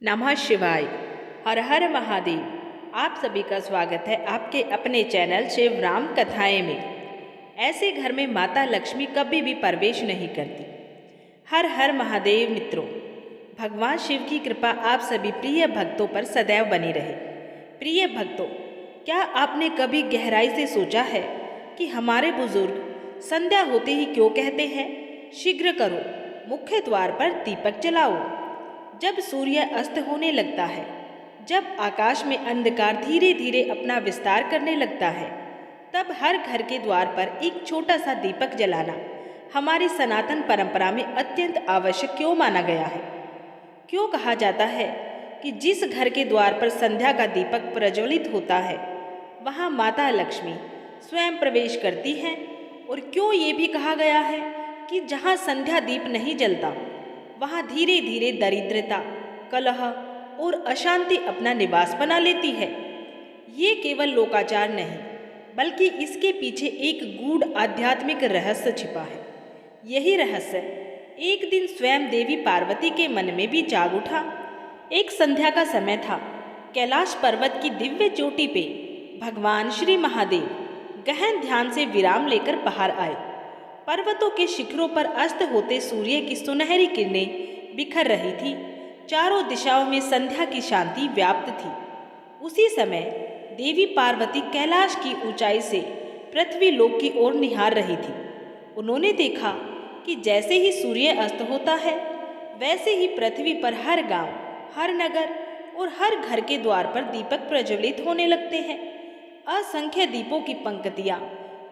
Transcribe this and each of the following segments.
नमः शिवाय। हर हर महादेव। आप सभी का स्वागत है आपके अपने चैनल शिव राम कथाएं में। ऐसे घर में माता लक्ष्मी कभी भी प्रवेश नहीं करती। हर हर महादेव मित्रों, भगवान शिव की कृपा आप सभी प्रिय भक्तों पर सदैव बनी रहे। प्रिय भक्तों, क्या आपने कभी गहराई से सोचा है कि हमारे बुजुर्ग संध्या होते ही क्यों कहते हैं, शीघ्र करो, मुख्य द्वार पर दीपक जलाओ। जब सूर्य अस्त होने लगता है, जब आकाश में अंधकार धीरे धीरे अपना विस्तार करने लगता है, तब हर घर के द्वार पर एक छोटा सा दीपक जलाना हमारी सनातन परंपरा में अत्यंत आवश्यक क्यों माना गया है। क्यों कहा जाता है कि जिस घर के द्वार पर संध्या का दीपक प्रज्वलित होता है, वहाँ माता लक्ष्मी स्वयं प्रवेश करती हैं। और क्यों ये भी कहा गया है कि जहाँ संध्या दीप नहीं जलता, वहाँ धीरे धीरे दरिद्रता, कलह और अशांति अपना निवास बना लेती है। ये केवल लोकाचार नहीं, बल्कि इसके पीछे एक गूढ़ आध्यात्मिक रहस्य छिपा है। यही रहस्य एक दिन स्वयं देवी पार्वती के मन में भी जाग उठा। एक संध्या का समय था। कैलाश पर्वत की दिव्य चोटी पे भगवान श्री महादेव गहन ध्यान से विराम लेकर बाहर आए। पर्वतों के शिखरों पर अस्त होते सूर्य की सुनहरी किरणें बिखर रही थी। चारों दिशाओं में संध्या की शांति व्याप्त थी। उसी समय देवी पार्वती कैलाश की ऊंचाई से पृथ्वी लोक की ओर निहार रही थी। उन्होंने देखा कि जैसे ही सूर्य अस्त होता है, वैसे ही पृथ्वी पर हर गांव, हर नगर और हर घर के द्वार पर दीपक प्रज्वलित होने लगते हैं। असंख्य दीपों की पंक्तियां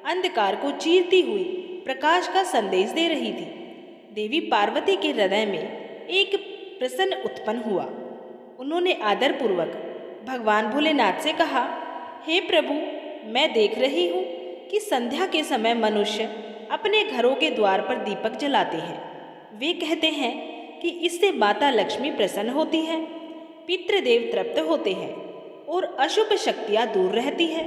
अंधकार को चीरती हुई प्रकाश का संदेश दे रही थी। देवी पार्वती के हृदय में एक प्रश्न उत्पन्न हुआ। उन्होंने आदरपूर्वक भगवान भोलेनाथ से कहा, हे प्रभु, मैं देख रही हूँ कि संध्या के समय मनुष्य अपने घरों के द्वार पर दीपक जलाते हैं। वे कहते हैं कि इससे माता लक्ष्मी प्रसन्न होती है, पितृदेव तृप्त होते हैं और अशुभ शक्तियाँ दूर रहती हैं।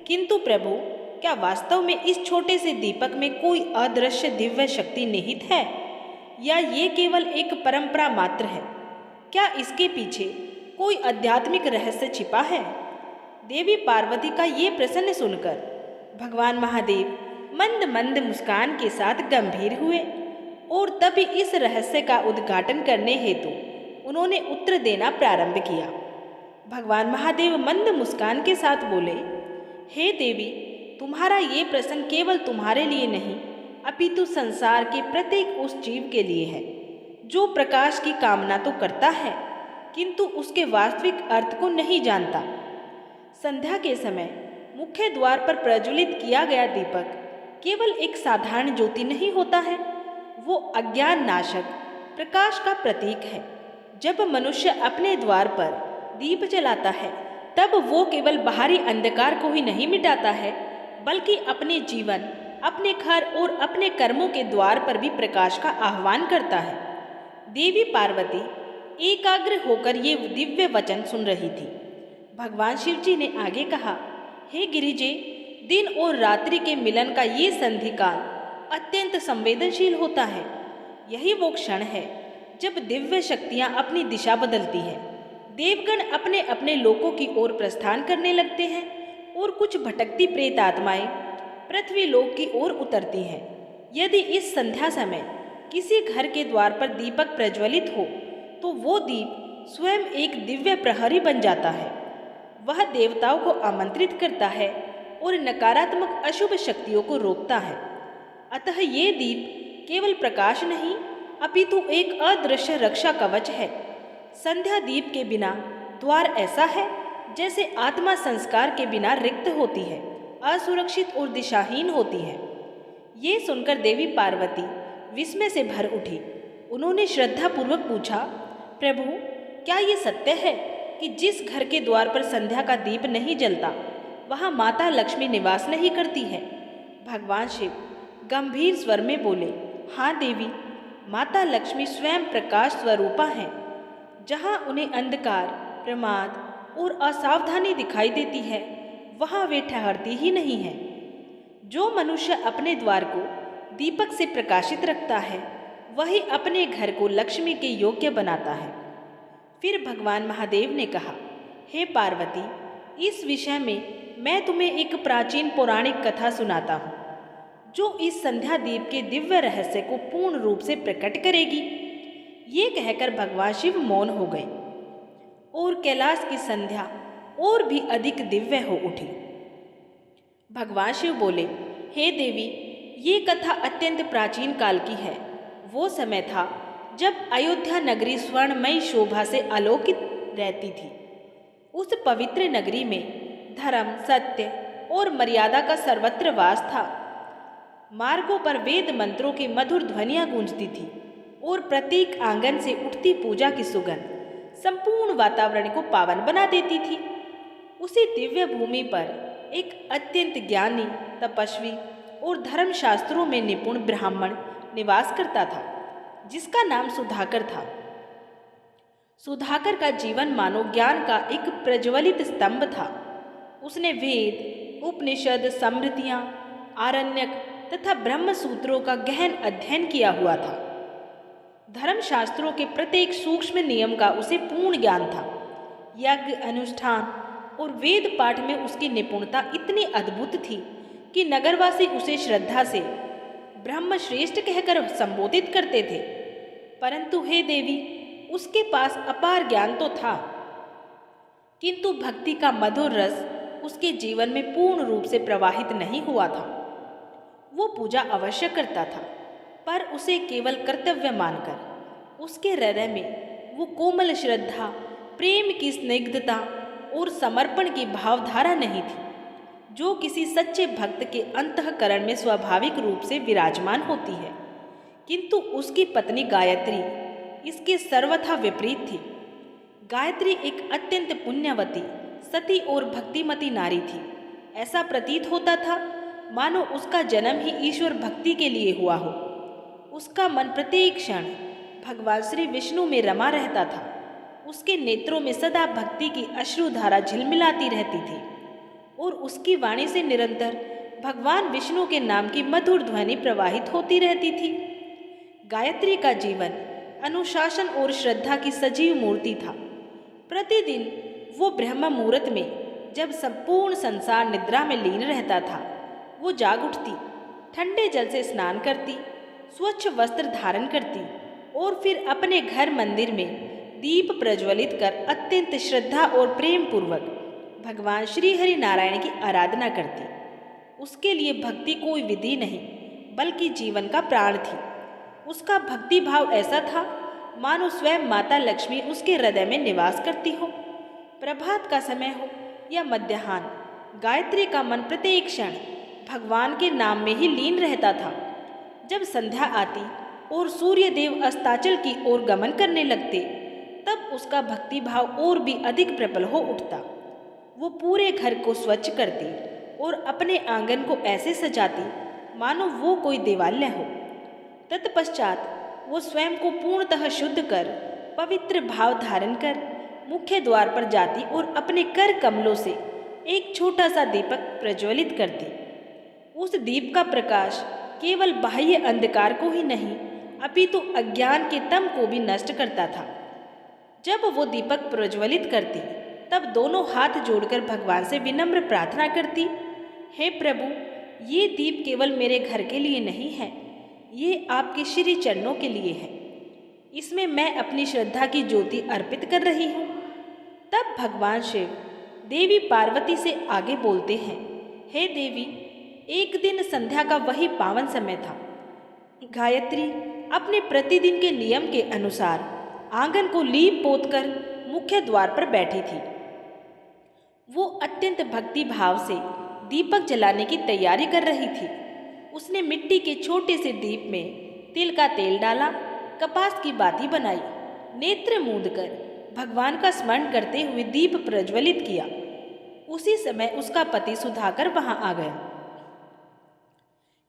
किंतु प्रभु, क्या वास्तव में इस छोटे से दीपक में कोई अदृश्य दिव्य शक्ति निहित है, या ये केवल एक परंपरा मात्र है? क्या इसके पीछे कोई आध्यात्मिक रहस्य छिपा है? देवी पार्वती का ये प्रश्न सुनकर भगवान महादेव मंद मंद मुस्कान के साथ गंभीर हुए और तभी इस रहस्य का उद्घाटन करने हेतु उन्होंने उत्तर देना प्रारंभ किया। भगवान महादेव मंद मुस्कान के साथ बोले, हे देवी, तुम्हारा ये प्रश्न केवल तुम्हारे लिए नहीं, अपितु संसार के प्रत्येक उस जीव के लिए है जो प्रकाश की कामना तो करता है, किंतु उसके वास्तविक अर्थ को नहीं जानता। संध्या के समय मुख्य द्वार पर प्रज्वलित किया गया दीपक केवल एक साधारण ज्योति नहीं होता है, वो अज्ञान नाशक प्रकाश का प्रतीक है। जब मनुष्य अपने द्वार पर दीप जलाता है, तब वो केवल बाहरी अंधकार को ही नहीं मिटाता है, बल्कि अपने जीवन, अपने घर और अपने कर्मों के द्वार पर भी प्रकाश का आह्वान करता है। देवी पार्वती एकाग्र होकर ये दिव्य वचन सुन रही थी। भगवान शिव जी ने आगे कहा, हे गिरिजे, दिन और रात्रि के मिलन का ये संधि काल अत्यंत संवेदनशील होता है। यही वो क्षण है जब दिव्य शक्तियाँ अपनी दिशा बदलती हैं। देवगण अपने अपने लोकों की ओर प्रस्थान करने लगते हैं और कुछ भटकती प्रेत आत्माएं पृथ्वी लोक की ओर उतरती हैं। यदि इस संध्या समय किसी घर के द्वार पर दीपक प्रज्वलित हो, तो वो दीप स्वयं एक दिव्य प्रहरी बन जाता है। वह देवताओं को आमंत्रित करता है और नकारात्मक अशुभ शक्तियों को रोकता है। अतः ये दीप केवल प्रकाश नहीं, अपितु एक अदृश्य रक्षा कवच है। संध्या दीप के बिना द्वार ऐसा है जैसे आत्मा संस्कार के बिना रिक्त होती है, असुरक्षित और दिशाहीन होती है। ये सुनकर देवी पार्वती विस्मय से भर उठी। उन्होंने श्रद्धापूर्वक पूछा, प्रभु, क्या ये सत्य है कि जिस घर के द्वार पर संध्या का दीप नहीं जलता, वहाँ माता लक्ष्मी निवास नहीं करती है? भगवान शिव गंभीर स्वर में बोले, हाँ देवी, माता लक्ष्मी स्वयं प्रकाश स्वरूपा हैं। जहाँ उन्हें अंधकार, प्रमाद और असावधानी दिखाई देती है, वहाँ वे ठहरती ही नहीं है। जो मनुष्य अपने द्वार को दीपक से प्रकाशित रखता है, वही अपने घर को लक्ष्मी के योग्य बनाता है। फिर भगवान महादेव ने कहा, हे पार्वती, इस विषय में मैं तुम्हें एक प्राचीन पौराणिक कथा सुनाता हूँ जो इस संध्या दीप के दिव्य रहस्य को पूर्ण रूप से प्रकट करेगी। ये कहकर भगवान शिव मौन हो गए और कैलाश की संध्या और भी अधिक दिव्य हो उठी। भगवान शिव बोले, हे देवी, ये कथा अत्यंत प्राचीन काल की है। वो समय था जब अयोध्या नगरी स्वर्णमयी शोभा से आलोकित रहती थी। उस पवित्र नगरी में धर्म, सत्य और मर्यादा का सर्वत्र वास था। मार्गों पर वेद मंत्रों की मधुर ध्वनियां गूंजती थी और प्रत्येक आंगन से उठती पूजा की सुगंध संपूर्ण वातावरण को पावन बना देती थी। उसी दिव्य भूमि पर एक अत्यंत ज्ञानी, तपस्वी और धर्मशास्त्रों में निपुण ब्राह्मण निवास करता था, जिसका नाम सुधाकर था। सुधाकर का जीवन मानो ज्ञान का एक प्रज्वलित स्तंभ था। उसने वेद, उपनिषद, स्मृतियाँ, आरण्यक तथा ब्रह्म सूत्रों का गहन अध्ययन किया हुआ था। धर्मशास्त्रों के प्रत्येक सूक्ष्म नियम का उसे पूर्ण ज्ञान था। यज्ञ, अनुष्ठान और वेद पाठ में उसकी निपुणता इतनी अद्भुत थी कि नगरवासी उसे श्रद्धा से ब्रह्मश्रेष्ठ कहकर संबोधित करते थे। परंतु हे देवी, उसके पास अपार ज्ञान तो था, किंतु भक्ति का मधुर रस उसके जीवन में पूर्ण रूप से प्रवाहित नहीं हुआ था। वो पूजा अवश्य करता था, पर उसे केवल कर्तव्य मानकर उसके हृदय में वो कोमल श्रद्धा, प्रेम की स्निग्धता और समर्पण की भावधारा नहीं थी जो किसी सच्चे भक्त के अंतःकरण में स्वाभाविक रूप से विराजमान होती है। किंतु उसकी पत्नी गायत्री इसके सर्वथा विपरीत थी। गायत्री एक अत्यंत पुण्यवती, सती और भक्तिमती नारी थी। ऐसा प्रतीत होता था मानो उसका जन्म ही ईश्वर भक्ति के लिए हुआ हो। उसका मन प्रत्येक क्षण भगवान श्री विष्णु में रमा रहता था। उसके नेत्रों में सदा भक्ति की अश्रुधारा झिलमिलाती रहती थी और उसकी वाणी से निरंतर भगवान विष्णु के नाम की मधुर ध्वनि प्रवाहित होती रहती थी। गायत्री का जीवन अनुशासन और श्रद्धा की सजीव मूर्ति था। प्रतिदिन वो ब्रह्म मुहूर्त में, जब संपूर्ण संसार निद्रा में लीन रहता था, वो जाग उठती, ठंडे जल से स्नान करती, स्वच्छ वस्त्र धारण करती और फिर अपने घर मंदिर में दीप प्रज्वलित कर अत्यंत श्रद्धा और प्रेम पूर्वक भगवान श्री हरि नारायण की आराधना करती। उसके लिए भक्ति कोई विधि नहीं, बल्कि जीवन का प्राण थी। उसका भक्ति भाव ऐसा था मानो स्वयं माता लक्ष्मी उसके हृदय में निवास करती हो। प्रभात का समय हो या मध्याह्न, गायत्री का मन प्रत्येक क्षण भगवान के नाम में ही लीन रहता था। जब संध्या आती और सूर्य देव अस्ताचल की ओर गमन करने लगते, तब उसका भक्ति भाव और भी अधिक प्रबल हो उठता। वो पूरे घर को स्वच्छ करती और अपने आंगन को ऐसे सजाती मानो वो कोई देवालय हो। तत्पश्चात वो स्वयं को पूर्णतः शुद्ध कर, पवित्र भाव धारण कर मुख्य द्वार पर जाती और अपने कर कमलों से एक छोटा सा दीपक प्रज्वलित करती। उस दीप का प्रकाश केवल बाह्य अंधकार को ही नहीं, अपितु अज्ञान के तम को भी नष्ट करता था। जब वो दीपक प्रज्वलित करती, तब दोनों हाथ जोड़कर भगवान से विनम्र प्रार्थना करती, हे प्रभु, ये दीप केवल मेरे घर के लिए नहीं है, ये आपके श्री चरणों के लिए है। इसमें मैं अपनी श्रद्धा की ज्योति अर्पित कर रही हूँ। तब भगवान शिव देवी पार्वती से आगे बोलते हैं, हे देवी, एक दिन संध्या का वही पावन समय था। गायत्री अपने प्रतिदिन के नियम के अनुसार आंगन को लीप पोत कर मुख्य द्वार पर बैठी थी। वो अत्यंत भक्ति भाव से दीपक जलाने की तैयारी कर रही थी। उसने मिट्टी के छोटे से दीप में तिल का तेल डाला, कपास की बाती बनाई, नेत्र मूंद कर भगवान का स्मरण करते हुए दीप प्रज्वलित किया। उसी समय उसका पति सुधाकर वहां आ गया।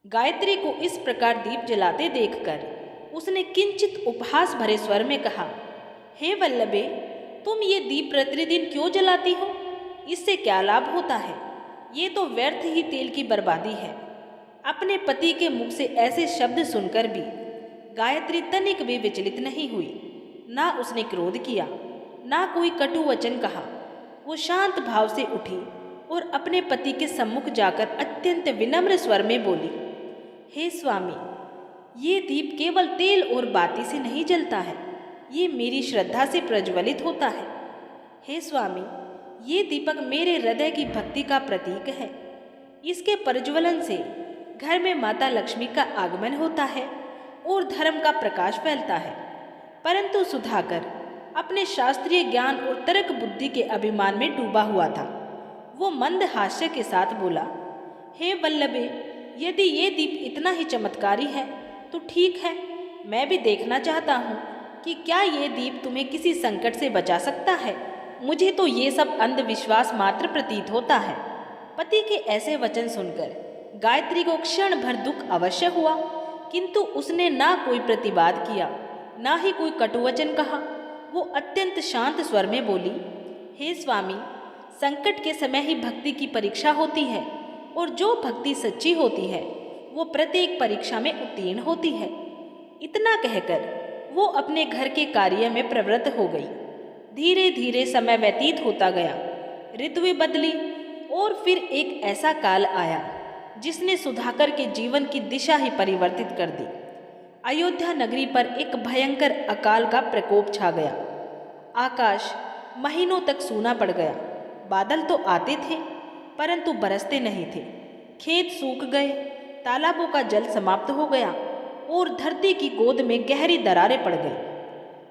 गायत्री को इस प्रकार दीप जलाते देखकर उसने किंचित उपहास भरे स्वर में कहा, हे वल्लभे, तुम ये दीप प्रतिदिन क्यों जलाती हो? इससे क्या लाभ होता है? ये तो व्यर्थ ही तेल की बर्बादी है। अपने पति के मुख से ऐसे शब्द सुनकर भी गायत्री तनिक भी विचलित नहीं हुई, ना उसने क्रोध किया, ना कोई कटु वचन कहा। वो शांत भाव से उठी और अपने पति के सम्मुख जाकर अत्यंत विनम्र स्वर में बोली, हे स्वामी, ये दीप केवल तेल और बाती से नहीं जलता है, ये मेरी श्रद्धा से प्रज्वलित होता है। हे स्वामी, ये दीपक मेरे हृदय की भक्ति का प्रतीक है। इसके प्रज्वलन से घर में माता लक्ष्मी का आगमन होता है और धर्म का प्रकाश फैलता है। परंतु सुधाकर अपने शास्त्रीय ज्ञान और तर्क बुद्धि के अभिमान में डूबा हुआ था। वो मंद हास्य के साथ बोला, हे वल्लभे, यदि ये दीप इतना ही चमत्कारी है तो ठीक है, मैं भी देखना चाहता हूँ कि क्या ये दीप तुम्हें किसी संकट से बचा सकता है। मुझे तो ये सब अंधविश्वास मात्र प्रतीत होता है। पति के ऐसे वचन सुनकर गायत्री को क्षण भर दुख अवश्य हुआ, किंतु उसने ना कोई प्रतिवाद किया, ना ही कोई कटुवचन कहा। वो अत्यंत शांत स्वर में बोली, हे स्वामी, संकट के समय ही भक्ति की परीक्षा होती है और जो भक्ति सच्ची होती है वो प्रत्येक परीक्षा में उत्तीर्ण होती है। इतना कहकर वो अपने घर के कार्य में प्रवृत्त हो गई। धीरे धीरे समय व्यतीत होता गया, ऋतुएं बदली और फिर एक ऐसा काल आया जिसने सुधाकर के जीवन की दिशा ही परिवर्तित कर दी। अयोध्या नगरी पर एक भयंकर अकाल का प्रकोप छा गया। आकाश महीनों तक सूना पड़ गया। बादल तो आते थे परंतु बरसते नहीं थे। खेत सूख गए, तालाबों का जल समाप्त हो गया और धरती की गोद में गहरी दरारें पड़ गई।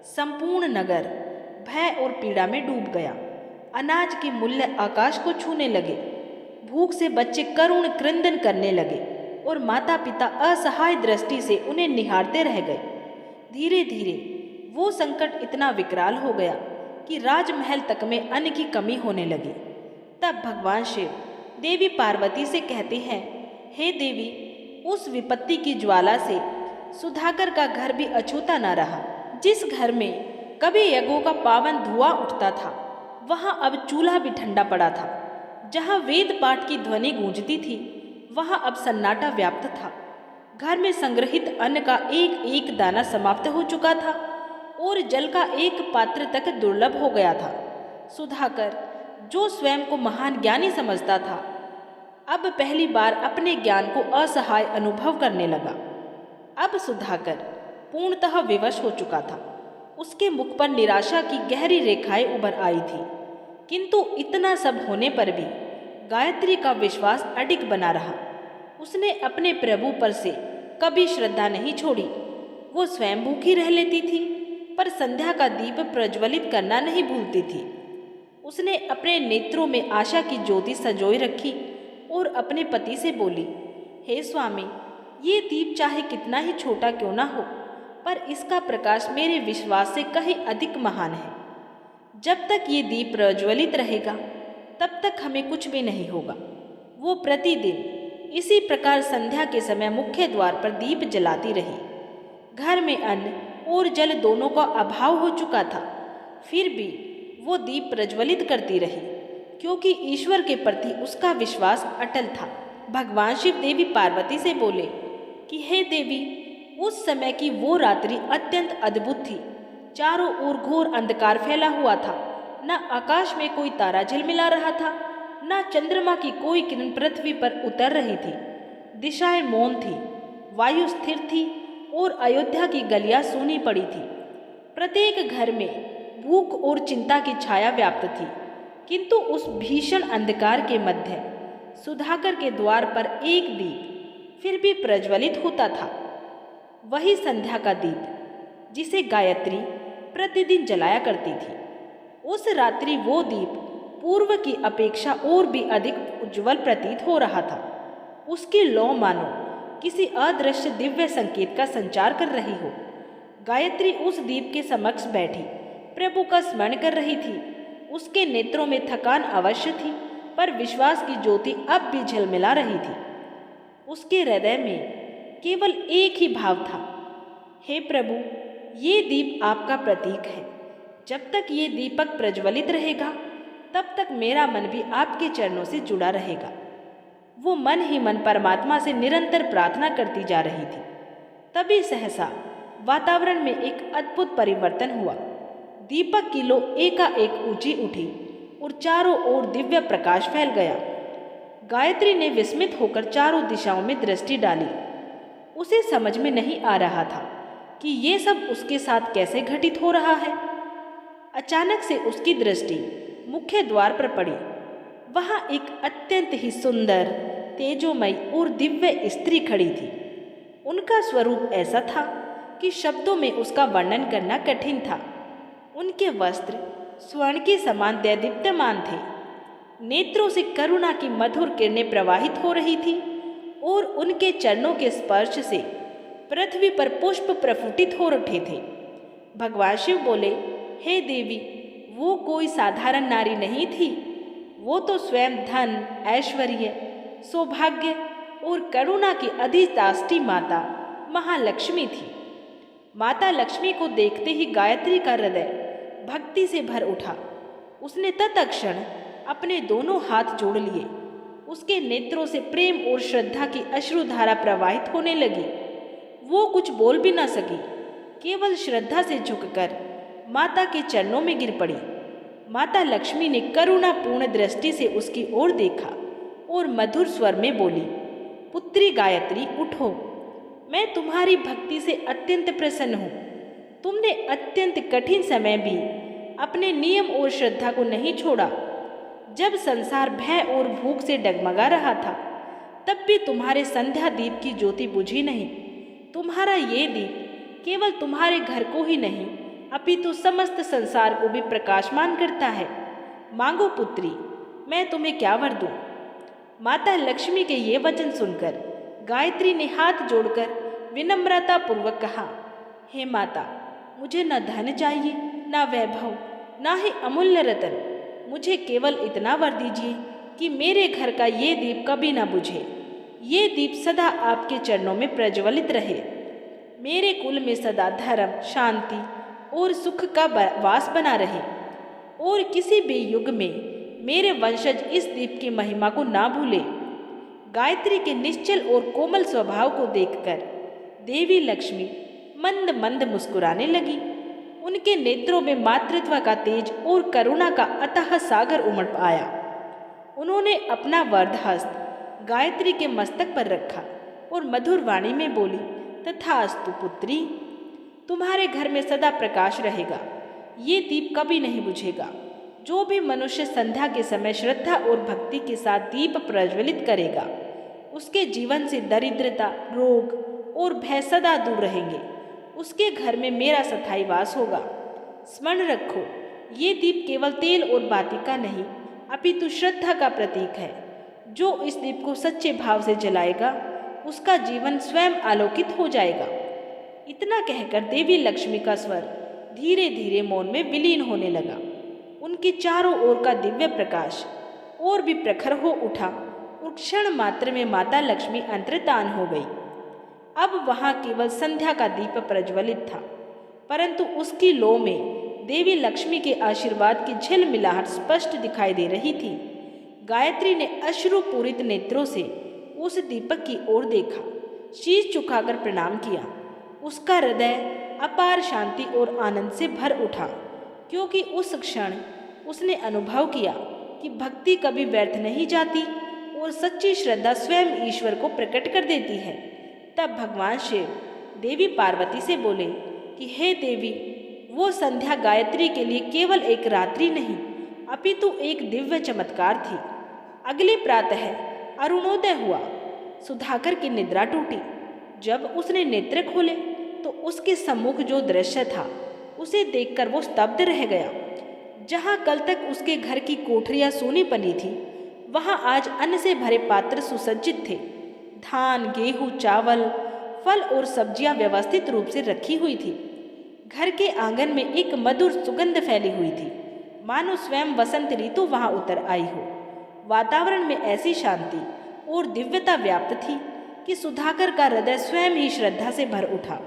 संपूर्ण नगर भय और पीड़ा में डूब गया। अनाज के मूल्य आकाश को छूने लगे। भूख से बच्चे करुण क्रंदन करने लगे और माता पिता असहाय दृष्टि से उन्हें निहारते रह गए। धीरे धीरे वो संकट इतना विकराल हो गया कि राजमहल तक में अन्न की कमी होने लगी। तब भगवान शिव देवी पार्वती से कहते हैं, हे देवी, उस विपत्ति की ज्वाला से सुधाकर का घर भी अछूता न रहा। जिस घर में कभी यज्ञों का पावन धुआं उठता था, वहां अब चूल्हा भी ठंडा पड़ा था। जहां वेद पाठ की ध्वनि गूंजती थी, वहां अब सन्नाटा व्याप्त था। घर में संग्रहित अन्न का एक एक दाना समाप्त हो चुका था और जल का एक पात्र तक दुर्लभ हो गया था। सुधाकर, जो स्वयं को महान ज्ञानी समझता था, अब पहली बार अपने ज्ञान को असहाय अनुभव करने लगा। अब सुधाकर पूर्णतः विवश हो चुका था। उसके मुख पर निराशा की गहरी रेखाएं उभर आई थी, किंतु इतना सब होने पर भी गायत्री का विश्वास अडिग बना रहा। उसने अपने प्रभु पर से कभी श्रद्धा नहीं छोड़ी। वो स्वयं भूखी रह लेती थी पर संध्या का दीप प्रज्वलित करना नहीं भूलती थी। उसने अपने नेत्रों में आशा की ज्योति संजोए रखी और अपने पति से बोली, हे स्वामी, ये दीप चाहे कितना ही छोटा क्यों ना हो, पर इसका प्रकाश मेरे विश्वास से कहीं अधिक महान है। जब तक ये दीप प्रज्वलित रहेगा तब तक हमें कुछ भी नहीं होगा। वो प्रतिदिन इसी प्रकार संध्या के समय मुख्य द्वार पर दीप जलाती रही। घर में अन्न और जल दोनों का अभाव हो चुका था, फिर भी वो दीप प्रज्वलित करती रही, क्योंकि ईश्वर के प्रति उसका विश्वास अटल था। भगवान शिव देवी पार्वती से बोले कि हे देवी, उस समय की वो रात्रि अत्यंत अद्भुत थी। चारों ओर घोर अंधकार फैला हुआ था। न आकाश में कोई तारा झिलमिला रहा था, न चंद्रमा की कोई किरण पृथ्वी पर उतर रही थी। दिशाएं मौन थी, वायु स्थिर थी और अयोध्या की गलियां सूनी पड़ी थी। प्रत्येक घर में भूख और चिंता की छाया व्याप्त थी, किंतु उस भीषण अंधकार के मध्य सुधाकर के द्वार पर एक दीप फिर भी प्रज्वलित होता था। वही संध्या का दीप जिसे गायत्री प्रतिदिन जलाया करती थी। उस रात्रि वो दीप पूर्व की अपेक्षा और भी अधिक उज्जवल प्रतीत हो रहा था। उसकी लौ मानो किसी अदृश्य दिव्य संकेत का संचार कर रही हो। गायत्री उस दीप के समक्ष बैठी प्रभु का स्मरण कर रही थी। उसके नेत्रों में थकान अवश्य थी, पर विश्वास की ज्योति अब भी झलमिला रही थी। उसके हृदय में केवल एक ही भाव था, हे प्रभु, ये दीप आपका प्रतीक है। जब तक ये दीपक प्रज्वलित रहेगा तब तक मेरा मन भी आपके चरणों से जुड़ा रहेगा। वो मन ही मन परमात्मा से निरंतर प्रार्थना करती जा रही थी। तभी सहसा वातावरण में एक अद्भुत परिवर्तन हुआ। दीपक की लो एकाएक ऊंची उठी और चारों ओर दिव्य प्रकाश फैल गया। गायत्री ने विस्मित होकर चारों दिशाओं में दृष्टि डाली। उसे समझ में नहीं आ रहा था कि ये सब उसके साथ कैसे घटित हो रहा है। अचानक से उसकी दृष्टि मुख्य द्वार पर पड़ी। वहां एक अत्यंत ही सुंदर, तेजोमयी और दिव्य स्त्री खड़ी थी। उनका स्वरूप ऐसा था कि शब्दों में उसका वर्णन करना कठिन था। उनके वस्त्र स्वर्ण के समान दैदीप्यमान थे। नेत्रों से करुणा की मधुर किरणें प्रवाहित हो रही थी और उनके चरणों के स्पर्श से पृथ्वी पर पुष्प प्रफुटित हो उठे थे। भगवान शिव बोले, हे देवी, वो कोई साधारण नारी नहीं थी। वो तो स्वयं धन, ऐश्वर्य, सौभाग्य और करुणा की अधिष्ठात्री माता महालक्ष्मी थी। माता लक्ष्मी को देखते ही गायत्री का हृदय भक्ति से भर उठा। उसने तत्क्षण अपने दोनों हाथ जोड़ लिए। उसके नेत्रों से प्रेम और श्रद्धा की अश्रुधारा प्रवाहित होने लगी। वो कुछ बोल भी न सकी, केवल श्रद्धा से झुककर माता के चरणों में गिर पड़ी। माता लक्ष्मी ने करुणापूर्ण दृष्टि से उसकी ओर देखा और मधुर स्वर में बोली, पुत्री गायत्री, उठो। मैं तुम्हारी भक्ति से अत्यंत प्रसन्न हूँ। तुमने अत्यंत कठिन समय भी अपने नियम और श्रद्धा को नहीं छोड़ा। जब संसार भय और भूख से डगमगा रहा था, तब भी तुम्हारे संध्या दीप की ज्योति बुझी नहीं। तुम्हारा ये दीप केवल तुम्हारे घर को ही नहीं, अपितु समस्त संसार को भी प्रकाशमान करता है। मांगो पुत्री, मैं तुम्हें क्या वर दूं? माता लक्ष्मी के ये वचन सुनकर गायत्री ने हाथ जोड़कर विनम्रता पूर्वक कहा, हे माता, मुझे न धन चाहिए, न वैभव, न ही अमूल्य रतन। मुझे केवल इतना वर दीजिए कि मेरे घर का ये दीप कभी न बुझे। ये दीप सदा आपके चरणों में प्रज्वलित रहे। मेरे कुल में सदा धर्म, शांति और सुख का वास बना रहे और किसी भी युग में मेरे वंशज इस दीप की महिमा को ना भूले। गायत्री के निश्चल और कोमल स्वभाव को देखकर देवी लक्ष्मी मंद मंद मुस्कुराने लगी। उनके नेत्रों में मातृत्व का तेज और करुणा का अथाह सागर उमड़ आया। उन्होंने अपना वरद हस्त गायत्री के मस्तक पर रखा और मधुर वाणी में बोली, तथास्तु पुत्री, तुम्हारे घर में सदा प्रकाश रहेगा। ये दीप कभी नहीं बुझेगा। जो भी मनुष्य संध्या के समय श्रद्धा और भक्ति के साथ दीप प्रज्वलित करेगा, उसके जीवन से दरिद्रता, रोग और भय सदा दूर रहेंगे। उसके घर में मेरा स्थायी वास होगा। स्मरण रखो, ये दीप केवल तेल और बाती का नहीं, अपितु श्रद्धा का प्रतीक है। जो इस दीप को सच्चे भाव से जलाएगा, उसका जीवन स्वयं आलोकित हो जाएगा। इतना कहकर देवी लक्ष्मी का स्वर धीरे धीरे मौन में विलीन होने लगा। उनके चारों ओर का दिव्य प्रकाश और भी प्रखर हो उठा और क्षण मात्र में माता लक्ष्मी अंतर्धान हो गई। अब वहां केवल संध्या का दीप प्रज्वलित था, परंतु उसकी लौ में देवी लक्ष्मी के आशीर्वाद की झिलमिलाहट स्पष्ट दिखाई दे रही थी। गायत्री ने अश्रुपूरित नेत्रों से उस दीपक की ओर देखा, शीश झुकाकर प्रणाम किया। उसका हृदय अपार शांति और आनंद से भर उठा, क्योंकि उस क्षण उसने अनुभव किया कि भक्ति कभी व्यर्थ नहीं जाती और सच्ची श्रद्धा स्वयं ईश्वर को प्रकट कर देती है। तब भगवान शिव देवी पार्वती से बोले कि हे देवी, वो संध्या गायत्री के लिए केवल एक रात्रि नहीं, अपितु एक दिव्य चमत्कार थी। अगले प्रातः अरुणोदय हुआ। सुधाकर की निद्रा टूटी। जब उसने नेत्र खोले तो उसके सम्मुख जो दृश्य था, उसे देखकर वो स्तब्ध रह गया। जहाँ कल तक उसके घर की कोठरियाँ सोनी बनी थी, वहाँ आज अन्न से भरे पात्र सुसज्जित थे। धान, गेहूँ, चावल, फल और सब्जियाँ व्यवस्थित रूप से रखी हुई थी। घर के आंगन में एक मधुर सुगंध फैली हुई थी, मानो स्वयं वसंत ऋतु वहाँ उतर आई हो। वातावरण में ऐसी शांति और दिव्यता व्याप्त थी कि सुधाकर का हृदय स्वयं ही श्रद्धा से भर उठा।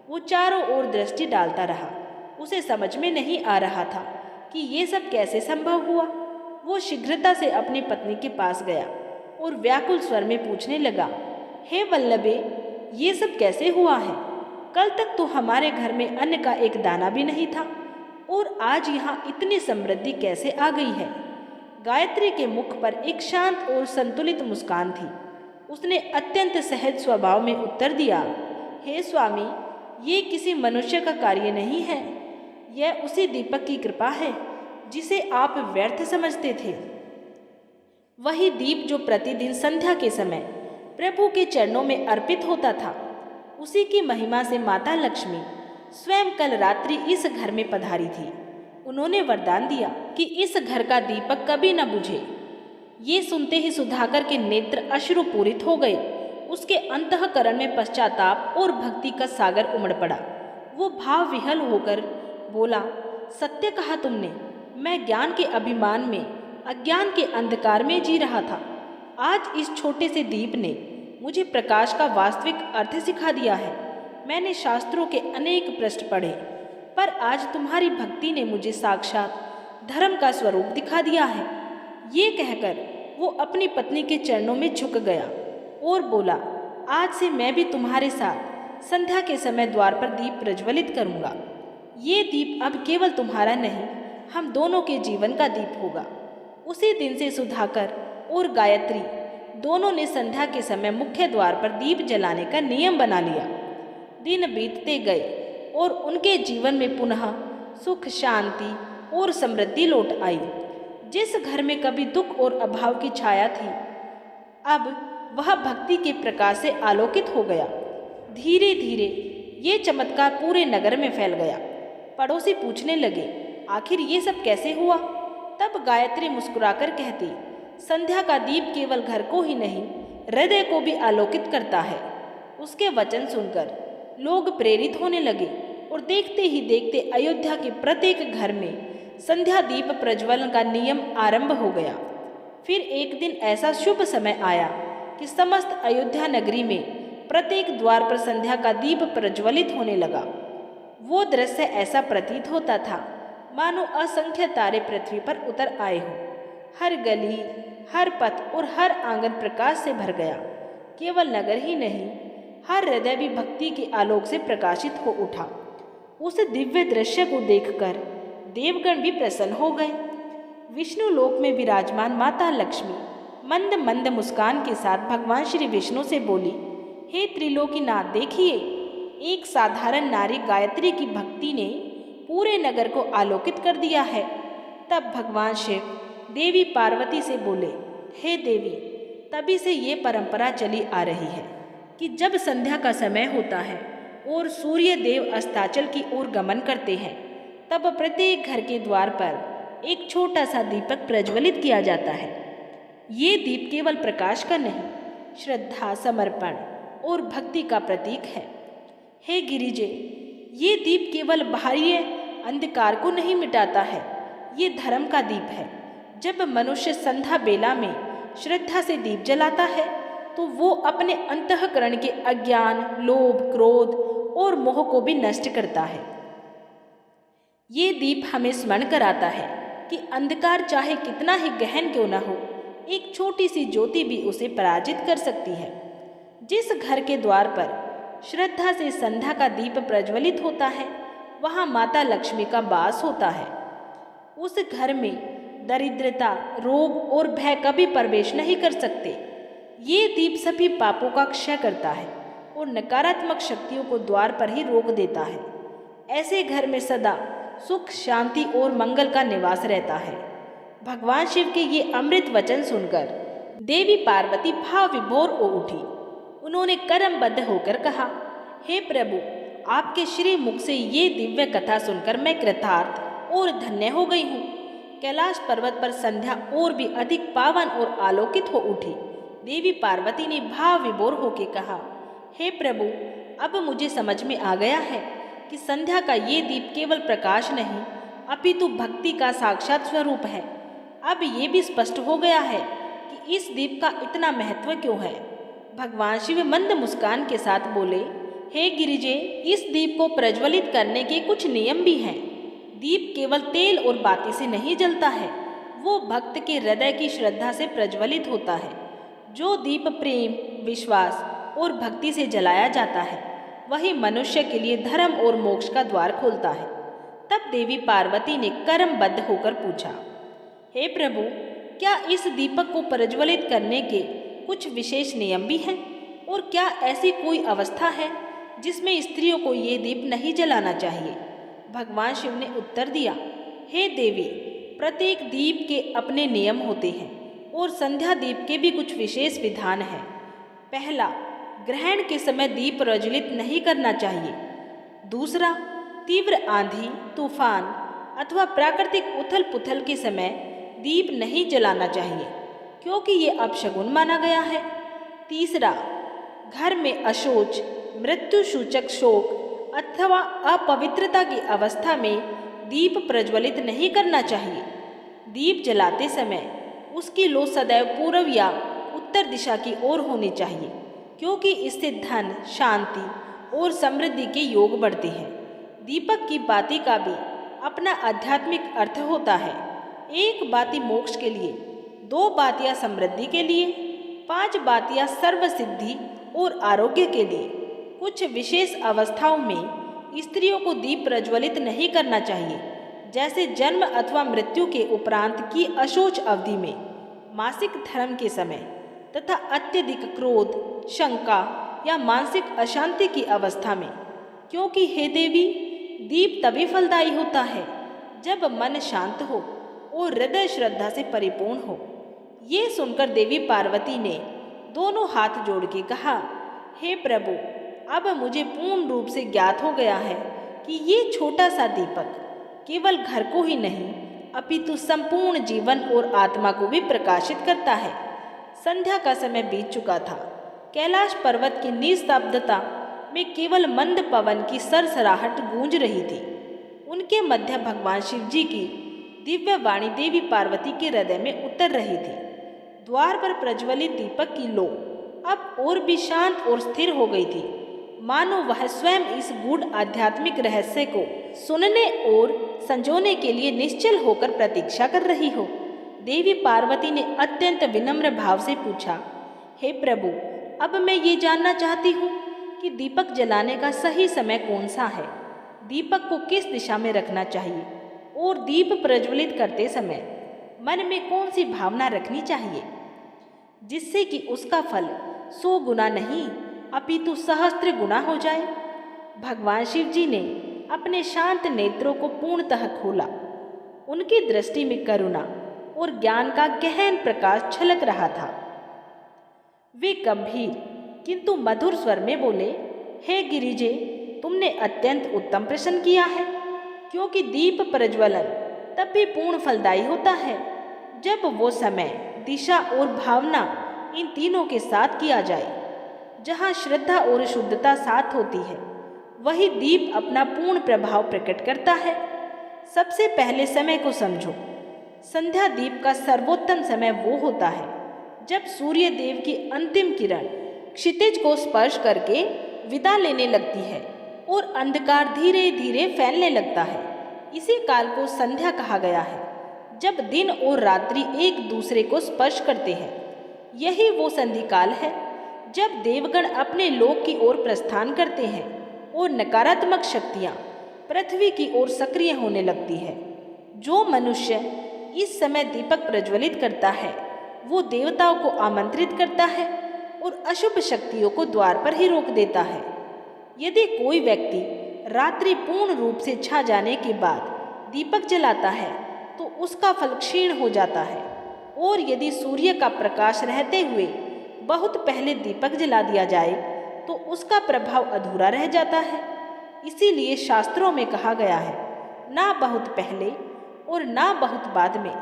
वो चारों ओर दृष्टि डालता रहा। उसे समझ में नहीं आ रहा था कि ये सब कैसे संभव हुआ। वो शीघ्रता से अपनी पत्नी के पास गया और व्याकुल स्वर में पूछने लगा, हे वल्लभे, ये सब कैसे हुआ है? कल तक तो हमारे घर में अन्न का एक दाना भी नहीं था और आज यहाँ इतनी समृद्धि कैसे आ गई है? गायत्री के मुख पर एक शांत और संतुलित मुस्कान थी। उसने अत्यंत सहज स्वभाव में उत्तर दिया, हे स्वामी, ये किसी मनुष्य का कार्य नहीं है। यह उसी दीपक की कृपा है जिसे आप व्यर्थ समझते थे। वही दीप जो प्रतिदिन संध्या के समय प्रभु के चरणों में अर्पित होता था। उसी की महिमा से माता लक्ष्मी स्वयं कल रात्रि इस घर में पधारी थी। उन्होंने वरदान दिया कि इस घर का दीपक कभी न बुझे। ये सुनते ही सुधाकर के नेत्र अश्रुपूरित हो गए। उसके अंतःकरण में पश्चाताप और भक्ति का सागर उमड़ पड़ा। वो भाव विहल होकर बोला, सत्य कहा तुमने। मैं ज्ञान के अभिमान में अज्ञान के अंधकार में जी रहा था। आज इस छोटे से दीप ने मुझे प्रकाश का वास्तविक अर्थ सिखा दिया है। मैंने शास्त्रों के अनेक पृष्ठ पढ़े, पर आज तुम्हारी भक्ति ने मुझे साक्षात धर्म का स्वरूप दिखा दिया है। ये कहकर वो अपनी पत्नी के चरणों में झुक गया और बोला, आज से मैं भी तुम्हारे साथ संध्या के समय द्वार पर दीप प्रज्वलित करूंगा। ये दीप अब केवल तुम्हारा नहीं, हम दोनों के जीवन का दीप होगा। उसी दिन से सुधाकर और गायत्री दोनों ने संध्या के समय मुख्य द्वार पर दीप जलाने का नियम बना लिया। दिन बीतते गए और उनके जीवन में पुनः सुख, शांति और समृद्धि लौट आई। जिस घर में कभी दुख और अभाव की छाया थी, अब वह भक्ति के प्रकाश से आलोकित हो गया। धीरे धीरे ये चमत्कार पूरे नगर में फैल गया। पड़ोसी पूछने लगे, आखिर ये सब कैसे हुआ? तब गायत्री मुस्कुराकर कहती, संध्या का दीप केवल घर को ही नहीं, हृदय को भी आलोकित करता है। उसके वचन सुनकर लोग प्रेरित होने लगे और देखते ही देखते अयोध्या के प्रत्येक घर में संध्या दीप प्रज्वलन का नियम आरंभ हो गया। फिर एक दिन ऐसा शुभ समय आया कि समस्त अयोध्या नगरी में प्रत्येक द्वार पर संध्या का दीप प्रज्वलित होने लगा। वो दृश्य ऐसा प्रतीत होता था मानो असंख्य तारे पृथ्वी पर उतर आए हों। हर गली, हर पथ और हर आंगन प्रकाश से भर गया। केवल नगर ही नहीं, हर हृदय भी भक्ति के आलोक से प्रकाशित हो उठा। उस दिव्य दृश्य को देखकर देवगण भी प्रसन्न हो गए। विष्णु लोक में विराजमान माता लक्ष्मी मंद मंद मुस्कान के साथ भगवान श्री विष्णु से बोली, हे त्रिलोकीनाथ, देखिए, एक साधारण नारी गायत्री की भक्ति ने पूरे नगर को आलोकित कर दिया है। तब भगवान शिव देवी पार्वती से बोले, हे देवी, तभी से ये परंपरा चली आ रही है कि जब संध्या का समय होता है और सूर्य देव अस्ताचल की ओर गमन करते हैं, तब प्रत्येक घर के द्वार पर एक छोटा सा दीपक प्रज्वलित किया जाता है। ये दीप केवल प्रकाश का नहीं, श्रद्धा, समर्पण और भक्ति का प्रतीक है। हे गिरिजे, ये दीप केवल बाह्य अंधकार को नहीं मिटाता है, ये धर्म का दीप है। जब मनुष्य संध्या बेला में श्रद्धा से दीप जलाता है तो वो अपने अंतःकरण के अज्ञान, लोभ, क्रोध और मोह को भी नष्ट करता है। ये दीप हमें स्मरण कराता है कि अंधकार चाहे कितना ही गहन क्यों न हो, एक छोटी सी ज्योति भी उसे पराजित कर सकती है। जिस घर के द्वार पर श्रद्धा से संध्या का दीप प्रज्वलित होता है, वहाँ माता लक्ष्मी का वास होता है। उस घर में दरिद्रता, रोग और भय कभी प्रवेश नहीं कर सकते। ये दीप सभी पापों का क्षय करता है और नकारात्मक शक्तियों को द्वार पर ही रोक देता है। ऐसे घर में सदा सुख, शांति और मंगल का निवास रहता है। भगवान शिव के ये अमृत वचन सुनकर देवी पार्वती भाव विभोर हो उठी। उन्होंने कर्मबद्ध होकर कहा, हे प्रभु, आपके श्री मुख से ये दिव्य कथा सुनकर मैं कृतार्थ और धन्य हो गई हूँ। कैलाश पर्वत पर संध्या और भी अधिक पावन और आलोकित हो उठी। देवी पार्वती ने भाव विभोर होकर कहा, हे प्रभु, अब मुझे समझ में आ गया है कि संध्या का ये दीप केवल प्रकाश नहीं, अपितु भक्ति का साक्षात स्वरूप है। अब ये भी स्पष्ट हो गया है कि इस दीप का इतना महत्व क्यों है। भगवान शिव मंद मुस्कान के साथ बोले, हे गिरिजे, इस दीप को प्रज्वलित करने के कुछ नियम भी हैं। दीप केवल तेल और बाती से नहीं जलता है, वो भक्त के हृदय की श्रद्धा से प्रज्वलित होता है। जो दीप प्रेम, विश्वास और भक्ति से जलाया जाता है, वही मनुष्य के लिए धर्म और मोक्ष का द्वार खोलता है। तब देवी पार्वती ने कर्मबद्ध होकर पूछा, हे प्रभु, क्या इस दीपक को प्रज्वलित करने के कुछ विशेष नियम भी हैं? और क्या ऐसी कोई अवस्था है जिसमें स्त्रियों को ये दीप नहीं जलाना चाहिए? भगवान शिव ने उत्तर दिया, हे देवी, प्रत्येक दीप के अपने नियम होते हैं और संध्या दीप के भी कुछ विशेष विधान हैं। पहला, ग्रहण के समय दीप प्रज्वलित नहीं करना चाहिए। दूसरा, तीव्र आंधी, तूफान अथवा प्राकृतिक उथल पुथल के समय दीप नहीं जलाना चाहिए, क्योंकि ये अपशगुन माना गया है। तीसरा, घर में अशोच, मृत्यु सूचक शोक अथवा अपवित्रता की अवस्था में दीप प्रज्वलित नहीं करना चाहिए। दीप जलाते समय उसकी लो सदैव पूर्व या उत्तर दिशा की ओर होनी चाहिए, क्योंकि इससे धन, शांति और समृद्धि के योग बढ़ते हैं। दीपक की बाती का भी अपना आध्यात्मिक अर्थ होता है। एक बाती मोक्ष के लिए, 2 बातियां समृद्धि के लिए, 5 बातियां सर्व सिद्धि और आरोग्य के लिए। कुछ विशेष अवस्थाओं में स्त्रियों को दीप प्रज्वलित नहीं करना चाहिए, जैसे जन्म अथवा मृत्यु के उपरांत की अशोच अवधि में, मासिक धर्म के समय तथा अत्यधिक क्रोध, शंका या मानसिक अशांति की अवस्था में, क्योंकि हे देवी, दीप तभी फलदायी होता है जब मन शांत हो और हृदय श्रद्धा से परिपूर्ण हो। ये सुनकर देवी पार्वती ने दोनों हाथ जोड़ के कहा, हे प्रभु, अब मुझे पूर्ण रूप से ज्ञात हो गया है कि ये छोटा सा दीपक केवल घर को ही नहीं अपितु संपूर्ण जीवन और आत्मा को भी प्रकाशित करता है। संध्या का समय बीत चुका था। कैलाश पर्वत की निस्तब्धता में केवल मंद पवन की सरसराहट गूंज रही थी। उनके मध्य भगवान शिव जी की दिव्य वाणी देवी पार्वती के हृदय में उतर रही थी। द्वार पर प्रज्वलित दीपक की लो अब और भी शांत और स्थिर हो गई थी, मानो वह स्वयं इस गूढ़ आध्यात्मिक रहस्य को सुनने और संजोने के लिए निश्चल होकर प्रतीक्षा कर रही हो। देवी पार्वती ने अत्यंत विनम्र भाव से पूछा, हे प्रभु, अब मैं ये जानना चाहती हूँ कि दीपक जलाने का सही समय कौन सा है? दीपक को किस दिशा में रखना चाहिए? और दीप प्रज्वलित करते समय मन में कौन सी भावना रखनी चाहिए, जिससे कि उसका फल 100 गुना नहीं अपितु सहस्त्र गुना हो जाए? भगवान शिव जी ने अपने शांत नेत्रों को पूर्णतः खोला। उनकी दृष्टि में करुणा और ज्ञान का गहन प्रकाश छलक रहा था। वे गंभीर किंतु मधुर स्वर में बोले, हे गिरिजे, तुमने अत्यंत उत्तम प्रश्न किया है, क्योंकि दीप प्रज्वलन तब भी पूर्ण फलदायी होता है जब वो समय, दिशा और भावना इन तीनों के साथ किया जाए। जहाँ श्रद्धा और शुद्धता साथ होती है, वही दीप अपना पूर्ण प्रभाव प्रकट करता है। सबसे पहले समय को समझो। संध्या दीप का सर्वोत्तम समय वो होता है जब सूर्य देव की अंतिम किरण क्षितिज को स्पर्श करके विदा लेने लगती है और अंधकार धीरे धीरे फैलने लगता है। इसी काल को संध्या कहा गया है, जब दिन और रात्रि एक दूसरे को स्पर्श करते हैं। यही वो संधि काल है जब देवगण अपने लोक की ओर प्रस्थान करते हैं और नकारात्मक शक्तियाँ पृथ्वी की ओर सक्रिय होने लगती है। जो मनुष्य इस समय दीपक प्रज्वलित करता है, वो देवताओं को आमंत्रित करता है और अशुभ शक्तियों को द्वार पर ही रोक देता है। यदि कोई व्यक्ति रात्रि पूर्ण रूप से छा जाने के बाद दीपक जलाता है तो उसका फल क्षीण हो जाता है, और यदि सूर्य का प्रकाश रहते हुए बहुत पहले दीपक जला दिया जाए तो उसका प्रभाव अधूरा रह जाता है। इसीलिए शास्त्रों में कहा गया है, ना बहुत पहले और ना बहुत बाद में,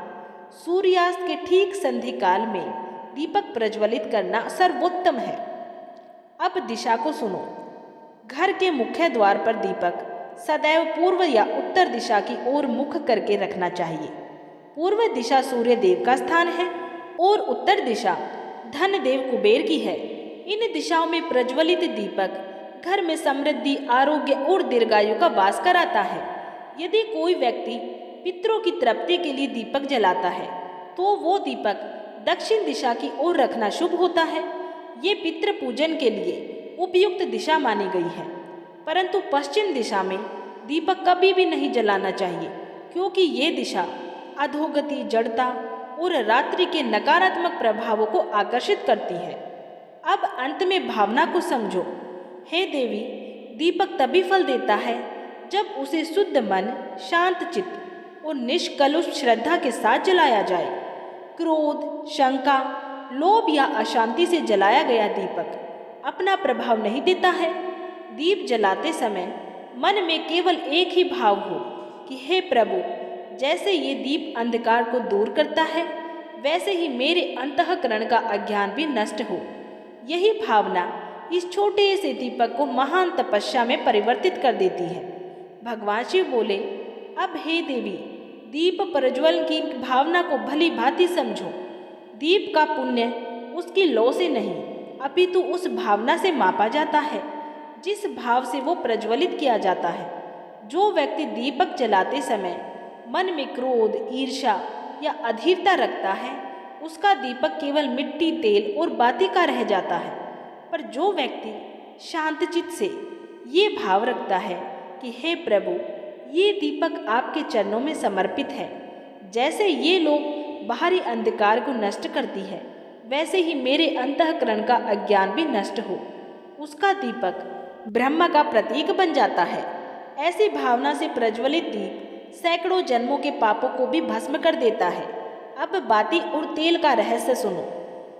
सूर्यास्त के ठीक संधि काल में दीपक प्रज्वलित करना सर्वोत्तम है। अब दिशा को सुनो। घर के मुख्य द्वार पर दीपक सदैव पूर्व या उत्तर दिशा की ओर मुख करके रखना चाहिए। पूर्व दिशा सूर्य देव का स्थान है और उत्तर दिशा धन देव कुबेर की है। इन दिशाओं में प्रज्वलित दीपक घर में समृद्धि, आरोग्य और दीर्घायु का वास कराता है। यदि कोई व्यक्ति पितरों की तृप्ति के लिए दीपक जलाता है तो वो दीपक दक्षिण दिशा की ओर रखना शुभ होता है। ये पितृ पूजन के लिए उपयुक्त दिशा मानी गई है, परंतु पश्चिम दिशा में दीपक कभी भी नहीं जलाना चाहिए, क्योंकि ये दिशा अधोगति, जड़ता और रात्रि के नकारात्मक प्रभावों को आकर्षित करती है। अब अंत में भावना को समझो। हे देवी, दीपक तभी फल देता है जब उसे शुद्ध मन, शांत चित्त और निष्कलुष श्रद्धा के साथ जलाया जाए। क्रोध, शंका, लोभ या अशांति से जलाया गया दीपक अपना प्रभाव नहीं देता है। दीप जलाते समय मन में केवल एक ही भाव हो कि हे प्रभु, जैसे ये दीप अंधकार को दूर करता है, वैसे ही मेरे अंतःकरण का अज्ञान भी नष्ट हो। यही भावना इस छोटे से दीपक को महान तपस्या में परिवर्तित कर देती है। भगवान शिव बोले, अब हे देवी, दीप प्रज्वलन की भावना को भली भांति समझो। दीप का पुण्य उसकी लौ से नहीं, अपितु उस भावना से मापा जाता है जिस भाव से वो प्रज्वलित किया जाता है। जो व्यक्ति दीपक जलाते समय मन में क्रोध, ईर्ष्या या अधीरता रखता है, उसका दीपक केवल मिट्टी, तेल और बाती का रह जाता है। पर जो व्यक्ति शांतचित्त से ये भाव रखता है कि हे प्रभु, ये दीपक आपके चरणों में समर्पित है, जैसे ये लोग बाहरी अंधकार को नष्ट करती है, वैसे ही मेरे अंतःकरण का अज्ञान भी नष्ट हो, उसका दीपक ब्रह्म का प्रतीक बन जाता है। ऐसी भावना से प्रज्वलित दीप सैकड़ों जन्मों के पापों को भी भस्म कर देता है। अब बाती और तेल का रहस्य सुनो।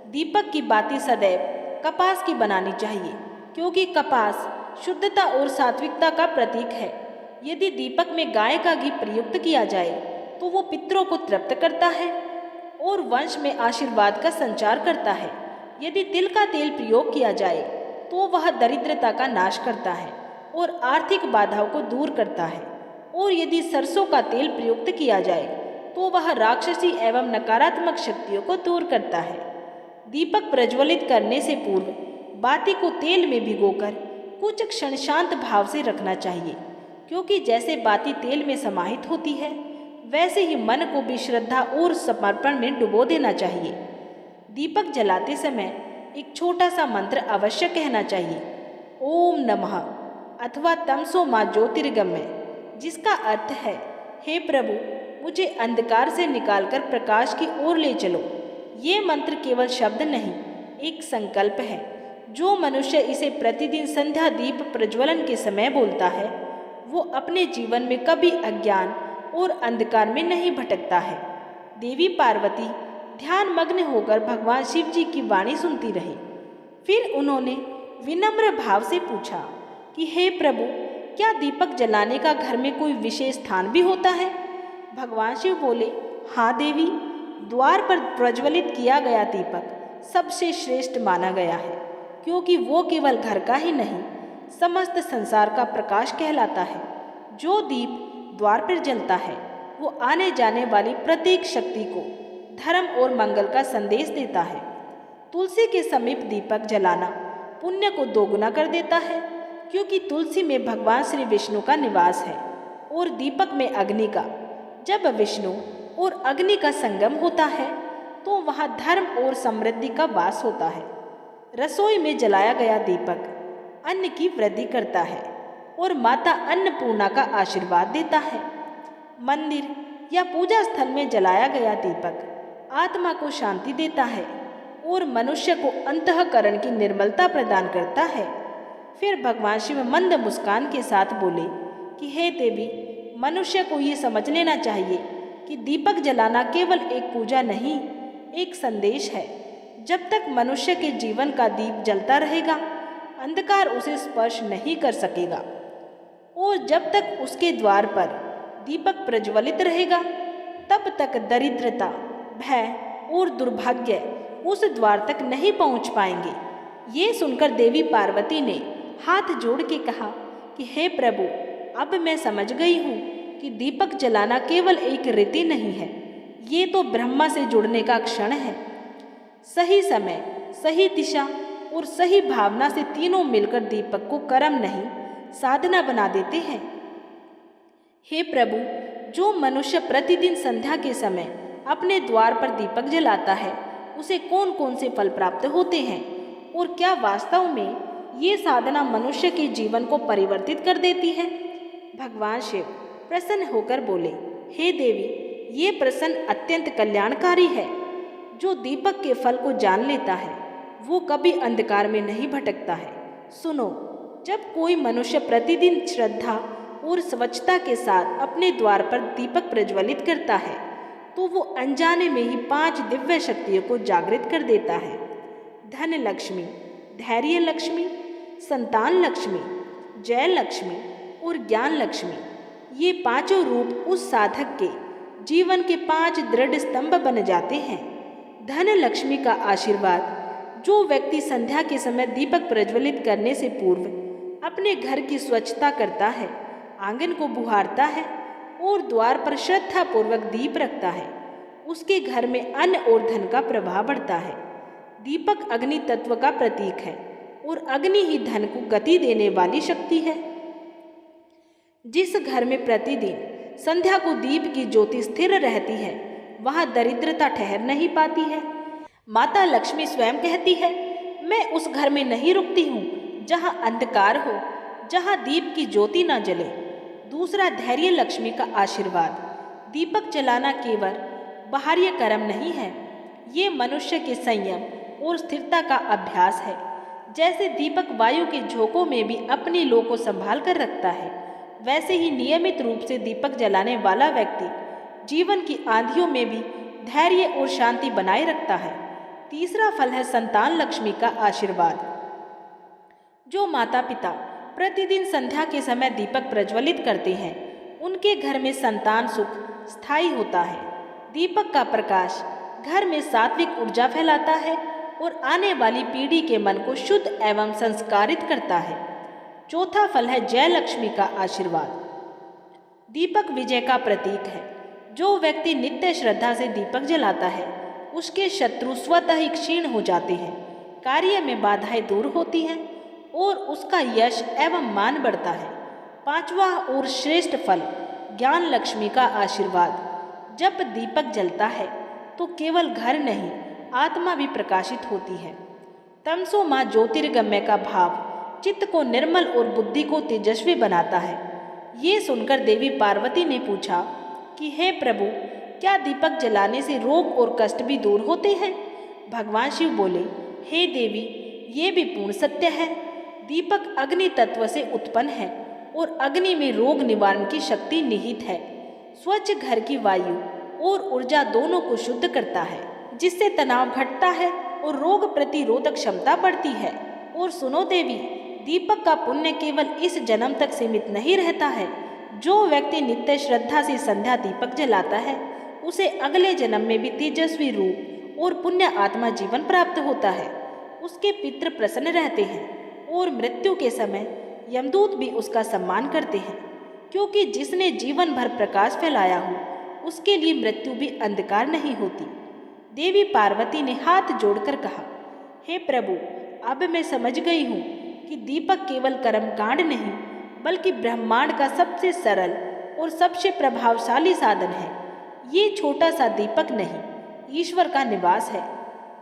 दीपक की बाती सदैव कपास की बनानी चाहिए, क्योंकि कपास शुद्धता और सात्विकता का प्रतीक है। यदि दीपक में गाय का घी प्रयुक्त किया जाए तो वो पितरों को तृप्त करता है और वंश में आशीर्वाद का संचार करता है। यदि तिल का तेल प्रयोग किया जाए तो वह दरिद्रता का नाश करता है और आर्थिक बाधाओं को दूर करता है। और यदि सरसों का तेल प्रयुक्त किया जाए तो वह राक्षसी एवं नकारात्मक शक्तियों को दूर करता है। दीपक प्रज्वलित करने से पूर्व बाती को तेल में भिगोकर कुछ क्षण शांत भाव से रखना चाहिए, क्योंकि जैसे बाती तेल में समाहित होती है, वैसे ही मन को भी श्रद्धा और समर्पण में डुबो देना चाहिए। दीपक जलाते समय एक छोटा सा मंत्र अवश्य कहना चाहिए, ओम नमः अथवा तमसो मां ज्योतिर्गमय, जिसका अर्थ है, हे प्रभु, मुझे अंधकार से निकालकर प्रकाश की ओर ले चलो। ये मंत्र केवल शब्द नहीं, एक संकल्प है। जो मनुष्य इसे प्रतिदिन संध्या दीप प्रज्वलन के समय बोलता है, वो अपने जीवन में कभी अज्ञान और अंधकार में नहीं भटकता है। देवी पार्वती ध्यान मग्न होकर भगवान शिव जी की वाणी सुनती रही। फिर उन्होंने विनम्र भाव से पूछा कि हे प्रभु, क्या दीपक जलाने का घर में कोई विशेष स्थान भी होता है? भगवान शिव बोले, हाँ देवी, द्वार पर प्रज्वलित किया गया दीपक सबसे श्रेष्ठ माना गया है, क्योंकि वो केवल घर का ही नहीं, समस्त संसार का प्रकाश कहलाता है। जो दीप द्वार पर जलता है, वो आने जाने वाली प्रत्येक शक्ति को धर्म और मंगल का संदेश देता है। तुलसी के समीप दीपक जलाना पुण्य को दोगुना कर देता है, क्योंकि तुलसी में भगवान श्री विष्णु का निवास है और दीपक में अग्नि का। जब विष्णु और अग्नि का संगम होता है तो वहाँ धर्म और समृद्धि का वास होता है। रसोई में जलाया गया दीपक अन्न की वृद्धि करता है और माता अन्नपूर्णा का आशीर्वाद देता है। मंदिर या पूजा स्थल में जलाया गया दीपक आत्मा को शांति देता है और मनुष्य को अंतःकरण की निर्मलता प्रदान करता है। फिर भगवान शिव मंद मुस्कान के साथ बोले कि हे देवी, मनुष्य को ये समझ लेना चाहिए कि दीपक जलाना केवल एक पूजा नहीं, एक संदेश है। जब तक मनुष्य के जीवन का दीप जलता रहेगा, अंधकार उसे स्पर्श नहीं कर सकेगा, और जब तक उसके द्वार पर दीपक प्रज्वलित रहेगा, तब तक दरिद्रता, भय और दुर्भाग्य उस द्वार तक नहीं पहुंच पाएंगे। ये सुनकर देवी पार्वती ने हाथ जोड़ के कहा कि हे प्रभु, अब मैं समझ गई हूँ कि दीपक जलाना केवल एक रीति नहीं है, ये तो ब्रह्मा से जुड़ने का क्षण है। सही समय, सही दिशा और सही भावना से तीनों मिलकर दीपक को कर्म नहीं, साधना बना देते हैं। हे प्रभु, जो मनुष्य प्रतिदिन संध्या के समय अपने द्वार पर दीपक जलाता है, उसे कौन कौन से फल प्राप्त होते हैं, और क्या वास्तव में ये साधना मनुष्य के जीवन को परिवर्तित कर देती है? भगवान शिव प्रसन्न होकर बोले, हे देवी, ये प्रसन्न अत्यंत कल्याणकारी है। जो दीपक के फल को जान लेता है वो कभी अंधकार में नहीं भटकता है। सुनो, जब कोई मनुष्य प्रतिदिन श्रद्धा और स्वच्छता के साथ अपने द्वार पर दीपक प्रज्वलित करता है तो वो अनजाने में ही 5 दिव्य शक्तियों को जागृत कर देता है। धन लक्ष्मी, धैर्य लक्ष्मी, संतान लक्ष्मी, जय लक्ष्मी और ज्ञान लक्ष्मी, ये पांचों रूप उस साधक के जीवन के 5 दृढ़ स्तंभ बन जाते हैं। धन लक्ष्मी का आशीर्वाद, जो व्यक्ति संध्या के समय दीपक प्रज्वलित करने से पूर्व अपने घर की स्वच्छता करता है, आंगन को बुहारता है और द्वार पर श्रद्धा पूर्वक दीप रखता है, उसके घर में अन्न और धन का प्रवाह बढ़ता है। दीपक अग्नि तत्व का प्रतीक है और अग्नि ही धन को गति देने वाली शक्ति है। जिस घर में प्रतिदिन संध्या को दीप की ज्योति स्थिर रहती है वहां दरिद्रता ठहर नहीं पाती है। माता लक्ष्मी स्वयं कहती है, मैं उस घर में नहीं रुकती हूँ जहाँ अंधकार हो, जहाँ दीप की ज्योति न जले। दूसरा, धैर्य लक्ष्मी का आशीर्वाद। दीपक जलाना केवल बाहरी कर्म नहीं है, ये मनुष्य के संयम और स्थिरता का अभ्यास है। जैसे दीपक वायु के झोंकों में भी अपनी लौ को संभाल कर रखता है, वैसे ही नियमित रूप से दीपक जलाने वाला व्यक्ति जीवन की आंधियों में भी धैर्य और शांति बनाए रखता है। तीसरा फल है संतान लक्ष्मी का आशीर्वाद। जो माता पिता प्रतिदिन संध्या के समय दीपक प्रज्वलित करते हैं उनके घर में संतान सुख स्थायी होता है। दीपक का प्रकाश घर में सात्विक ऊर्जा फैलाता है और आने वाली पीढ़ी के मन को शुद्ध एवं संस्कारित करता है। चौथा फल है जय लक्ष्मी का आशीर्वाद। दीपक विजय का प्रतीक है। जो व्यक्ति नित्य श्रद्धा से दीपक जलाता है उसके शत्रु स्वतः ही क्षीण हो जाते हैं, कार्य में बाधाएं दूर होती हैं और उसका यश एवं मान बढ़ता है। पांचवा और श्रेष्ठ फल ज्ञान लक्ष्मी का आशीर्वाद। जब दीपक जलता है तो केवल घर नहीं, आत्मा भी प्रकाशित होती है। तमसो माँ ज्योतिर्गम्य का भाव चित्त को निर्मल और बुद्धि को तेजस्वी बनाता है। ये सुनकर देवी पार्वती ने पूछा कि हे प्रभु, क्या दीपक जलाने से रोग और कष्ट भी दूर होते हैं? भगवान शिव बोले, हे देवी, ये भी पूर्ण सत्य है। दीपक अग्नि तत्व से उत्पन्न है और अग्नि में रोग निवारण की शक्ति निहित है। स्वच्छ घर की वायु और ऊर्जा दोनों को शुद्ध करता है, जिससे तनाव घटता है और रोग प्रतिरोधक क्षमता बढ़ती है। और सुनो देवी, दीपक का पुण्य केवल इस जन्म तक सीमित नहीं रहता है। जो व्यक्ति नित्य श्रद्धा से संध्या दीपक जलाता है उसे अगले जन्म में भी तेजस्वी रूप और पुण्य आत्मा जीवन प्राप्त होता है। उसके पितृ प्रसन्न रहते हैं और मृत्यु के समय यमदूत भी उसका सम्मान करते हैं, क्योंकि जिसने जीवन भर प्रकाश फैलाया हो उसके लिए मृत्यु भी अंधकार नहीं होती। देवी पार्वती ने हाथ जोड़कर कहा, हे प्रभु, अब मैं समझ गई हूँ कि दीपक केवल कर्मकांड नहीं बल्कि ब्रह्मांड का सबसे सरल और सबसे प्रभावशाली साधन है। ये छोटा सा दीपक नहीं, ईश्वर का निवास है।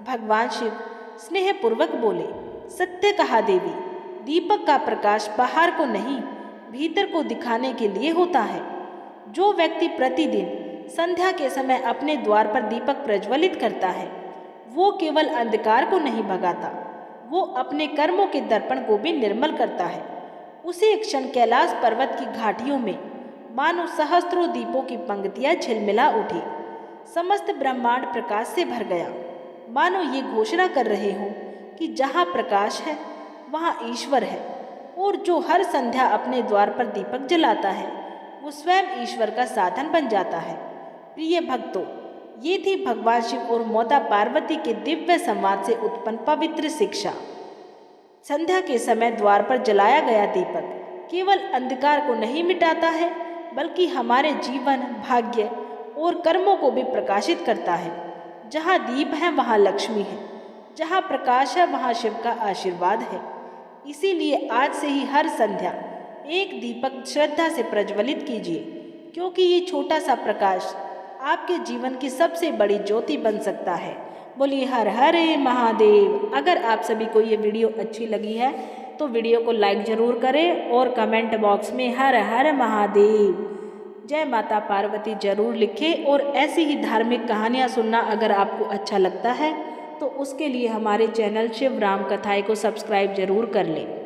भगवान शिव स्नेहपूर्वक बोले, सत्य कहा देवी, दीपक का प्रकाश बाहर को नहीं भीतर को दिखाने के लिए होता है। जो व्यक्ति प्रतिदिन संध्या के समय अपने द्वार पर दीपक प्रज्वलित करता है वो केवल अंधकार को नहीं भगाता, वो अपने कर्मों के दर्पण को भी निर्मल करता है। उसी क्षण कैलाश पर्वत की घाटियों में मानो सहस्त्रों दीपों की पंक्तियां झिलमिला उठी। समस्त ब्रह्मांड प्रकाश से भर गया, मानो ये घोषणा कर रहे हो कि जहाँ प्रकाश है वहाँ ईश्वर है। और जो हर संध्या अपने द्वार पर दीपक जलाता है वो स्वयं ईश्वर का साधन बन जाता है। प्रिय भक्तों, ये थी भगवान शिव और माता पार्वती के दिव्य संवाद से उत्पन्न पवित्र शिक्षा। संध्या के समय द्वार पर जलाया गया दीपक केवल अंधकार को नहीं मिटाता है बल्कि हमारे जीवन, भाग्य और कर्मों को भी प्रकाशित करता है। जहाँ दीप है वहाँ लक्ष्मी है, जहाँ प्रकाश है वहाँ शिव का आशीर्वाद है। इसीलिए आज से ही हर संध्या एक दीपक श्रद्धा से प्रज्वलित कीजिए, क्योंकि ये छोटा सा प्रकाश आपके जीवन की सबसे बड़ी ज्योति बन सकता है। बोलिए हर हर महादेव। अगर आप सभी को ये वीडियो अच्छी लगी है तो वीडियो को लाइक ज़रूर करें और कमेंट बॉक्स में हर हर महादेव जय माता पार्वती जरूर लिखें। और ऐसी ही धार्मिक कहानियाँ सुनना अगर आपको अच्छा लगता है तो उसके लिए हमारे चैनल शिव राम कथाएँ को सब्सक्राइब जरूर कर लें।